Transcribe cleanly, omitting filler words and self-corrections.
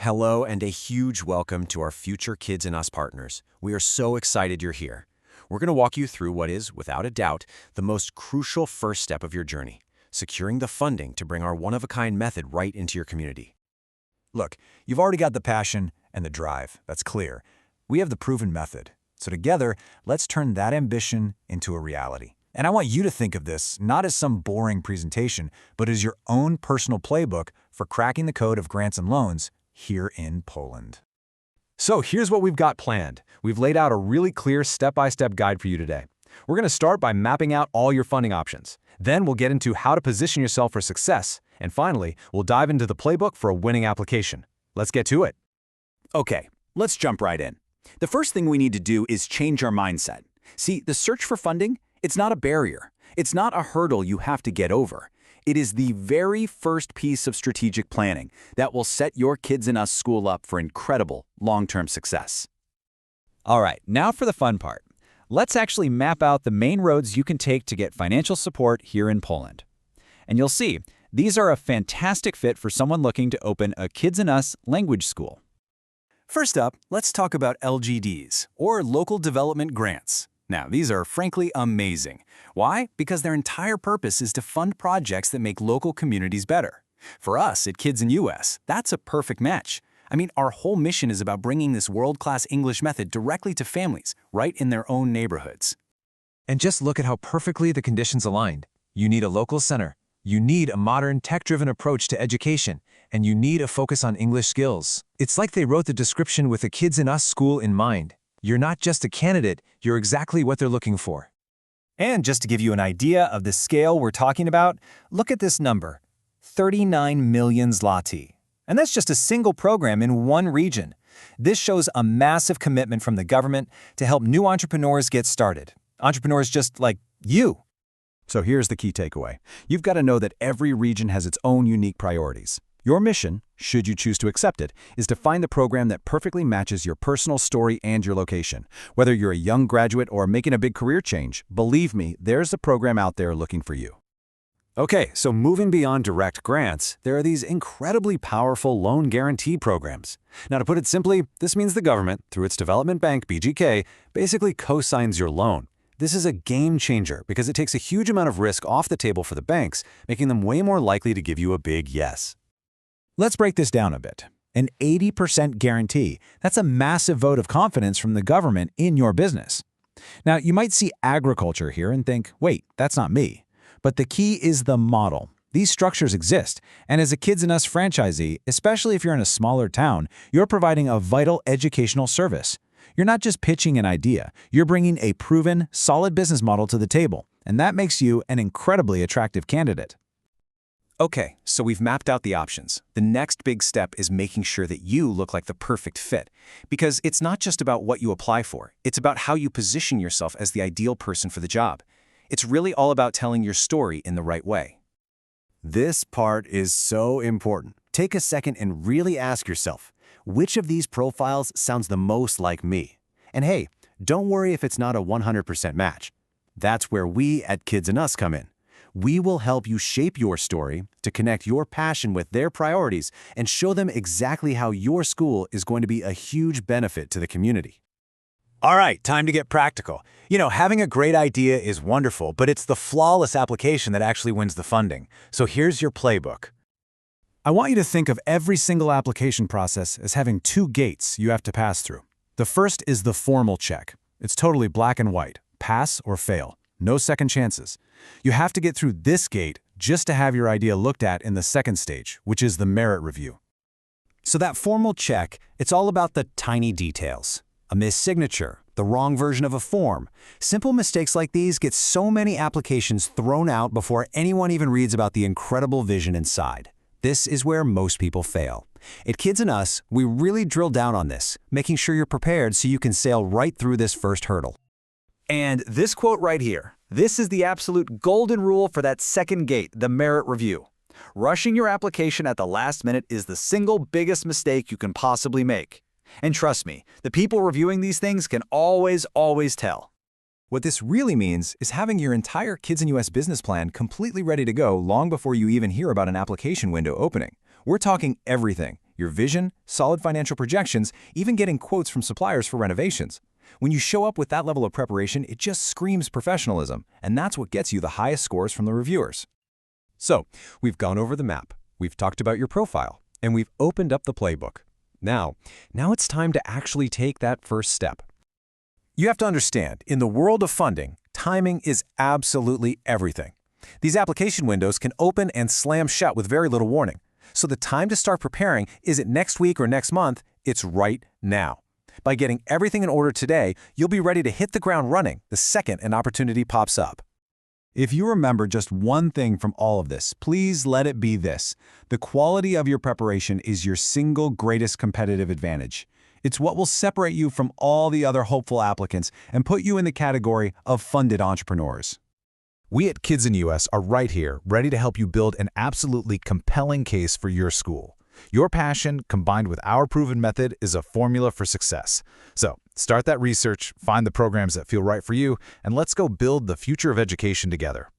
Hello and a huge welcome to our future Kids and Us partners. We are so excited you're here. We're going to walk you through what is, without a doubt, the most crucial first step of your journey, securing the funding to bring our one-of-a-kind method right into your community. Look, you've already got the passion and the drive, that's clear. We have the proven method. So together, let's turn that ambition into a reality. And I want you to think of this not as some boring presentation, but as your own personal playbook for cracking the code of grants and loans here in Poland. So here's what we've got planned. We've laid out a really clear step-by-step guide for you today. We're going to start by mapping out all your funding options. Then we'll get into how to position yourself for success. And finally, we'll dive into the playbook for a winning application. Let's get to it. Okay, let's jump right in. The first thing we need to do is change our mindset. See, the search for funding, it's not a barrier. It's not a hurdle you have to get over. It is the very first piece of strategic planning that will set your Kids&Us school up for incredible long-term success. All right, now for the fun part. Let's actually map out the main roads you can take to get financial support here in Poland. And you'll see, these are a fantastic fit for someone looking to open a Kids&Us language school. First up, let's talk about LGDs, or Local Development Grants. Now, these are frankly amazing. Why? Because their entire purpose is to fund projects that make local communities better. For us at Kids&Us, that's a perfect match. I mean, our whole mission is about bringing this world-class English method directly to families, right in their own neighborhoods. And just look at how perfectly the conditions aligned. You need a local center. You need a modern, tech-driven approach to education. And you need a focus on English skills. It's like they wrote the description with a Kids&Us school in mind. You're not just a candidate, you're exactly what they're looking for. And just to give you an idea of the scale we're talking about, look at this number, 39 million zloty. And that's just a single program in one region. This shows a massive commitment from the government to help new entrepreneurs get started. Entrepreneurs just like you. So here's the key takeaway. You've got to know that every region has its own unique priorities. Your mission, should you choose to accept it, is to find the program that perfectly matches your personal story and your location. Whether you're a young graduate or making a big career change, believe me, there's a program out there looking for you. Okay, so moving beyond direct grants, there are these incredibly powerful loan guarantee programs. Now, to put it simply, this means the government, through its development bank, BGK, basically co-signs your loan. This is a game changer because it takes a huge amount of risk off the table for the banks, making them way more likely to give you a big yes. Let's break this down a bit. An 80% guarantee, that's a massive vote of confidence from the government in your business. Now, you might see agriculture here and think, wait, that's not me. But the key is the model. These structures exist, and as a Kids&Us franchisee, especially if you're in a smaller town, you're providing a vital educational service. You're not just pitching an idea, you're bringing a proven, solid business model to the table, and that makes you an incredibly attractive candidate. Okay, so we've mapped out the options. The next big step is making sure that you look like the perfect fit. Because it's not just about what you apply for, it's about how you position yourself as the ideal person for the job. It's really all about telling your story in the right way. This part is so important. Take a second and really ask yourself, which of these profiles sounds the most like me? And hey, don't worry if it's not a 100% match. That's where we at Kids&Us come in. We will help you shape your story to connect your passion with their priorities and show them exactly how your school is going to be a huge benefit to the community. All right, time to get practical. You know, having a great idea is wonderful, but it's the flawless application that actually wins the funding. So here's your playbook. I want you to think of every single application process as having two gates you have to pass through. The first is the formal check. It's totally black and white, pass or fail, no second chances. You have to get through this gate just to have your idea looked at in the second stage, which is the merit review. So that formal check, it's all about the tiny details. A missed signature, the wrong version of a form. Simple mistakes like these get so many applications thrown out before anyone even reads about the incredible vision inside. This is where most people fail. At Kids&Us, we really drill down on this, making sure you're prepared so you can sail right through this first hurdle. And this quote right here, this is the absolute golden rule for that second gate, the merit review. Rushing your application at the last minute is the single biggest mistake you can possibly make. And trust me, the people reviewing these things can always tell. What this really means is having your entire Kids&Us business plan completely ready to go long before you even hear about an application window opening. We're talking everything. your vision, solid financial projections, even getting quotes from suppliers for renovations. When you show up with that level of preparation, it just screams professionalism, and that's what gets you the highest scores from the reviewers. So, we've gone over the map, we've talked about your profile, and we've opened up the playbook. Now it's time to actually take that first step. You have to understand, in the world of funding, timing is absolutely everything. These application windows can open and slam shut with very little warning. So the time to start preparing isn't next week or next month, it's right now. By getting everything in order today, you'll be ready to hit the ground running the second an opportunity pops up. If you remember just one thing from all of this, please let it be this. The quality of your preparation is your single greatest competitive advantage. It's what will separate you from all the other hopeful applicants and put you in the category of funded entrepreneurs. We at Kids&Us are right here, ready to help you build an absolutely compelling case for your school. Your passion, combined with our proven method, is a formula for success. So, start that research, find the programs that feel right for you, and let's go build the future of education together.